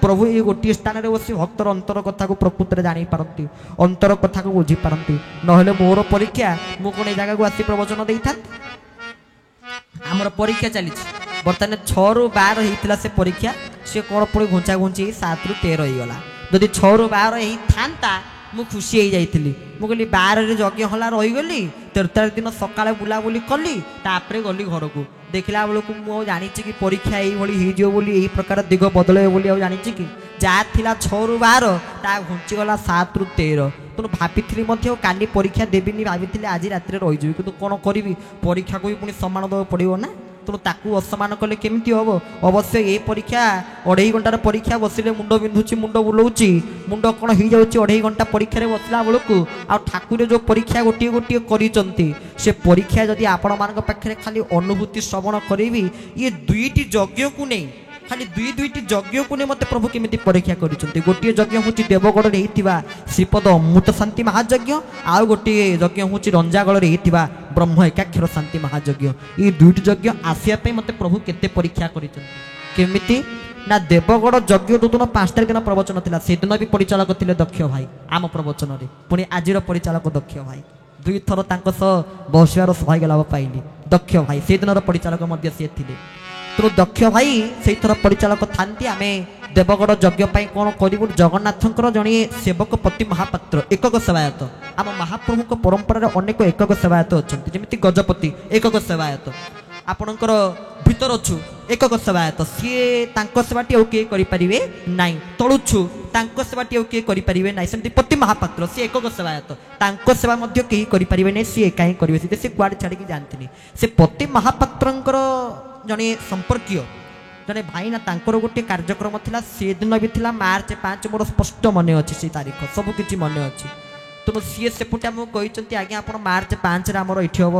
प्रभु ये गोटे स्थान में बस भक्तर अंतर कथा को प्रकृत में जानी पारती अंतर कथा को बुझी पारती नहले मोर परीक्षा मु कौन जगह को आसी प्रवचन दे था आमर परीक्षा चली बर्तमान 6 ରୁ 12 होता से परीक्षा सी कौन पुणी घुंचा घुंची 7 ରୁ 13 होगा जदि 6 ରୁ 12 था मु खुशी हो जाइली मुझे 12 रे यज्ञ हला रहीगली 13 दिन सकाଳେ बुलाबुली कली तापर गली घर को देखला बेलू मुझे जानी कि परीक्षा ये यही प्रकार दिग बदल जानी कि जहाँ थिला 6 ରୁ 12 ता घुंचीगला 7 ରୁ 13 तेणु भाभी काली परीक्षा देवी भाभी आज रात रही कि कौन करी परीक्षा को भी पुणी सम्मान देवा पड़ो ना तेणु ताकू असमान कले केमती हम अवश्य ये परीक्षा 2.5 घंटार परीक्षा बसिले मुंड बिंधुची मुंड बुलाऊँच मुंड कौन हो जाऊँ 2.5 घंटा परीक्षा बसला बेलू आ ठाकुर जो परीक्षा गोटे गोटे कर परीक्षा जदि आपण मान पाखे खाली अनुभूति श्रवण करी ये दुईटी यज्ञ को नहीं खाली दुईटी यज्ञ को नहीं मत प्रभु केमी परीक्षा कर गोटे यज्ञ हूँ देवगढ़ होता श्रीपद अमृत शांति महायज्ञ आउ गोटे यज्ञ हूँ रंजागढ़ होता ब्रह्म एकाक्षर शांति महायज्ञ ये दुईटी यज्ञ आसापी मत प्रभु केते परीक्षा करमिति ना देवगढ़ यज्ञ जो दिन 5 तारिख दिन प्रवचन था से दिन भी परिचालक थे दक्ष भाई आम प्रवचन पुणी आज परिचालक दक्ष भाई 2 थर बसार सौभाग्य लाभ पाइली दक्ष भाई से दिन परिचालक सी थे तो दक्ष भाई से थर परिचालक था आम देवगढ़ यज्ञ कौन करूँ जगन्नाथंकर जड़े सेवक पति महापात्र एकक सेवायत आम महाप्रभु परंपरा अनेक एकक सेवायत अच्छा जमी गजपति एकक सेवायत आपणकर भीतर अच्छु एकक सेवायत सी सेवाटी आउ किए करें ना तलुछु सेवाटी आउ किए करें ना सेमती पति महापात्र सी एकक सेवायत सेवा कहीं करें ना सी एका ही करेंगे सी कुआड़े छाड़ी जानते से पति महापात्र जड़े संपर्कीय जड़े भाई ना तांकर गोटे कार्यक्रम था से दिन भी था मार्च 5 मोर स्पष्ट मन अच्छी से तारीख सबकि मन अच्छी तेणु सी सेपटे आमको कहते आज्ञा आप मार्च 5 आमर ये हम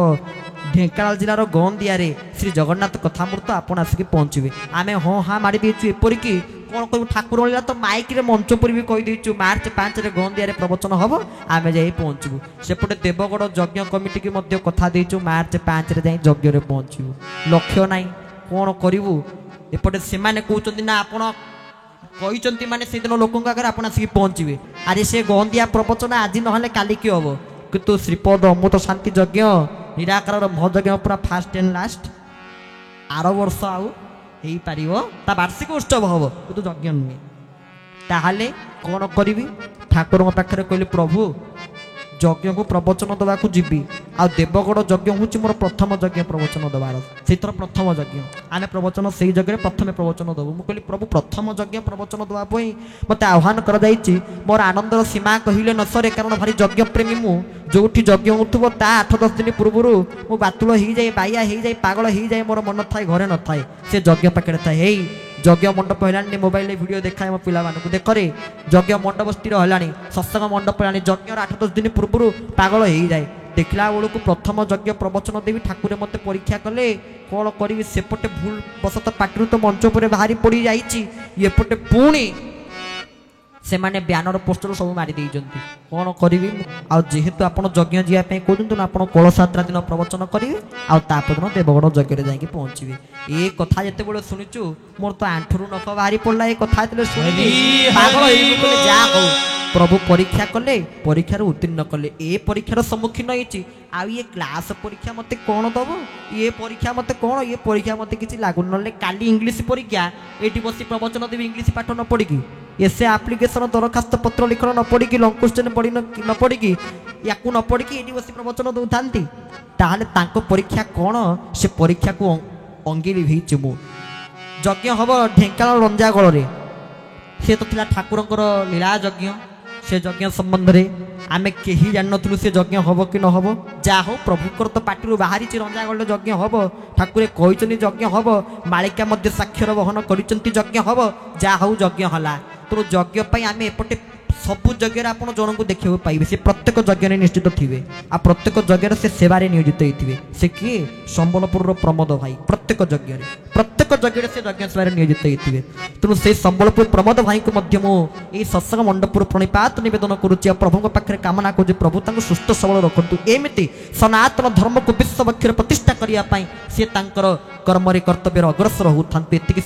ढेंकानाल जिलार गंदिया श्री जगन्नाथ कथामृत आप आसिक पहुँचे आम हाँ हाँ मारी देचु एपरिक कौन करूँ ठाकुर लीला तो माइक मंचपुरी भी कहीदेचु मार्च 5 गंदिया प्रवचन हम आम जा पहुँचू सेपटे देवगढ़ यज्ञ कमिटी की कथा देचु मार्च 5 जा यज्ञ पहुँचू लक्ष्य ना कौन करूँ एपटे से कहते ना आपण कहते माने से दिन लोक आगे आप आसिक पहुँचे अरे से गंदिया प्रवचन आज ना काली कि हम कितु श्रीपद अमृत शांति यज्ञ निराकार महयज्ञ पूरा फास्ट एंड लास्ट आर वर्ष आउ हो पार वार्षिक उत्सव हम कितु यज्ञ नुहे ताहले कौन करी ठाकुर पाखे कहली प्रभु यज्ञ को प्रवचन दवा को जीवी आ देवगढ़ यज्ञ हूँ मोर प्रथम यज्ञ प्रवचन दबार से प्रथम यज्ञ आने प्रवचन से यज्ञ प्रथम प्रवचन दबू मुझे प्रभु प्रथम यज्ञ प्रवचन दवाई मत आह्वान कर मोर आनंदर सीमा कहले न सरे कारण भारी यज्ञ प्रेमी मु जो यज्ञ होथुव ता 8-10 दिन पूर्व मु बातुल हो जाए बाया हो जाए पागल हो जाए मोर मन थाए घरे न थाए से यज्ञ पाखे थाए यज्ञ मंडप है मोबाइल वीडियो देखा मो पिला देखरे यज्ञ मंडप स्थिर है सत्संग मंडप है यज्ञ 8-10 दिन पूर्व पागल हो जाए देखला बेलू प्रथम यज्ञ प्रवचन देवी ठाकुर मत परीक्षा कले कौन करी सेपटे भूल बसत पार्टी तो मंच पर बाहरी पड़ी जापटे पुणी से माने ब्यानर पोस्टर सब मारी देइजंती कौन करी जेहेतु आप यज्ञ जावाई कहते ना आप कलशात्रा दिन प्रवचन करेंगे आपर दिन देवगढ़ यज्ञ जाकि पहुँचे ये कथा जिते बड़े शुणुचु मोर तो आंठू नख बाहरी पड़ा ये कथा जा हो प्रभु परीक्षा कले परीक्षार उत्तीर्ण कले ए परीक्षार सम्मुखीन होती ये क्लास परीक्षा मत कौन दब ये परीक्षा मत कौन ये परीक्षा मत किसी लागू ना काली इंग्लीश परीक्षा ये बस प्रवचन देवी इंग्लीश पाठ न पढ़ी एसे आप्लिकेसन दरखास्त पत्र लिखन न पढ़ी लंग क्वेश्चन पढ़ी न पढ़ी या न पढ़ी ये बस प्रवचन दौरान ताहले परीक्षा कौन से परीक्षा को अंगी लिभेची मु यज्ञ हम ढेंकानाल रंजागढ़ से तो थिला ठाकुरंकर लीला यज्ञ से यज्ञ संबंध में आम कहीं जानू से यज्ञ हम कि न हम जा हो प्रभुकर तो पार्टी बाहरी रंजागढ़ यज्ञ हम ठाकुर कहते यज्ञ हम मालिका मध्य साक्षर वहन कर यज्ञ हम जा हो यज्ञ है तो यज्ञ आम एपटे सबु यज्ञ आप जन को देखा पाइबे से प्रत्येक यज्ञ निश्चित थे आ प्रत्येक यज्ञ से सेवारे नियोजित होते से किए संबलपुर प्रमोद भाई प्रत्येक प्रत्येक यज्ञ से यज्ञ सभा नियोजित होते तेणु से संबलपुर प्रमोद भाई को यही सत्संग मंडपुर प्रणिपात निवेदन करुच्ची प्रभु पाखे कामना करुच्ची प्रभु सुस्थ सबल रखु एमती सनातन धर्म को विश्व पक्षर प्रतिष्ठा करने सी कर्म कर्तव्य अग्रसर होता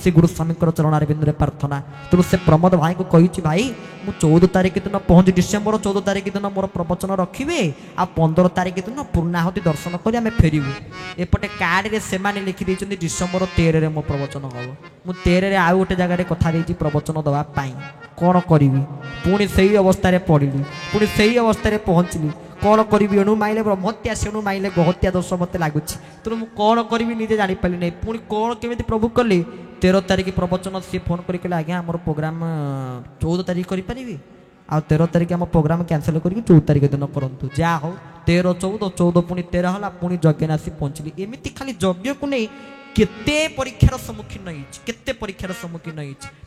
से गुरु स्वामी चरण बिंदु प्रार्थना तेणु से प्रमोद भाई को कही भाई मु 14 तारिख दिन पहुँच डिसेम्बर 14 तारिख दिन मोर प्रवचन रखिए आ 15 तारिख दिन पूर्णाहुति दर्शन कर आम फेरबू एपटे कार्ड से लिखि डिसेम्बर 13 रे मो प्रवचन हम मु 13 रे आउ गोटे जगह कथा प्रवचन दवाई कौन करी पुणी से अवस्था पढ़ी पुणी से अवस्था पहुँचली कौन करी एणु माइले ब्रह्मत्या सेणु माइले गहत्या दोष मत लगुच तेणु मुझे कौन करी निजे जापारि नहीं पुणी कौन केमी प्रभु कली 13 तारिख प्रवचन सी फोन कर आज्ञा आम प्रोग्राम 14 तारिख करी आ 13 तारिख आम प्रोग्राम कैंसल कर 14 तारिख दिन करूँ जहाँ हो 13 14 14 पुणी 13 है पुणी यज्ञ आसी पहुँचली एमती खाली यज्ञ को नहीं केते परीक्षार सम्मुखीन केते परीक्षार सम्मुखीन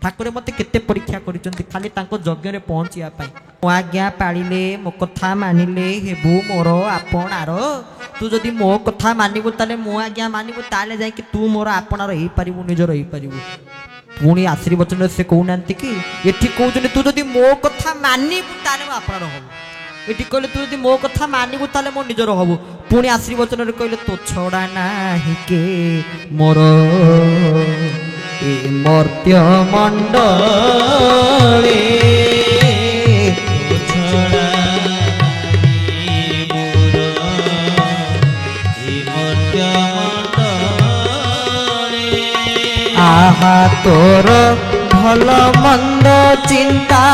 ठाकुर मत केते परीक्षा करिसेंती खाली तांको यज्ञ रे पहुंचिया पाई मो आज्ञा पाळिले मो कथा मानिले हेबु मोर आपणार तू जदि मो कथा मानिबु ताले मो आज्ञा मानिबु ताले जाय कि तू मोर आपणार हेई परिबु निजर हेई परिबु पुणी आशीर्वचन से कहउनांती कि एठी कहउजने तू जदि मो कथा मानिबु ताले मो आपणार होबु एटी कहले तू यदि मो कथा मानिबु ताले मो निजर हबु पुणी आशीर्वचन रे कहले तो छड़ा नाही के मोर ए मर्त्य मंडले तो छड़ा नाही मोर ए मर्त्य मंडले आहा तोर भल मंद चिंता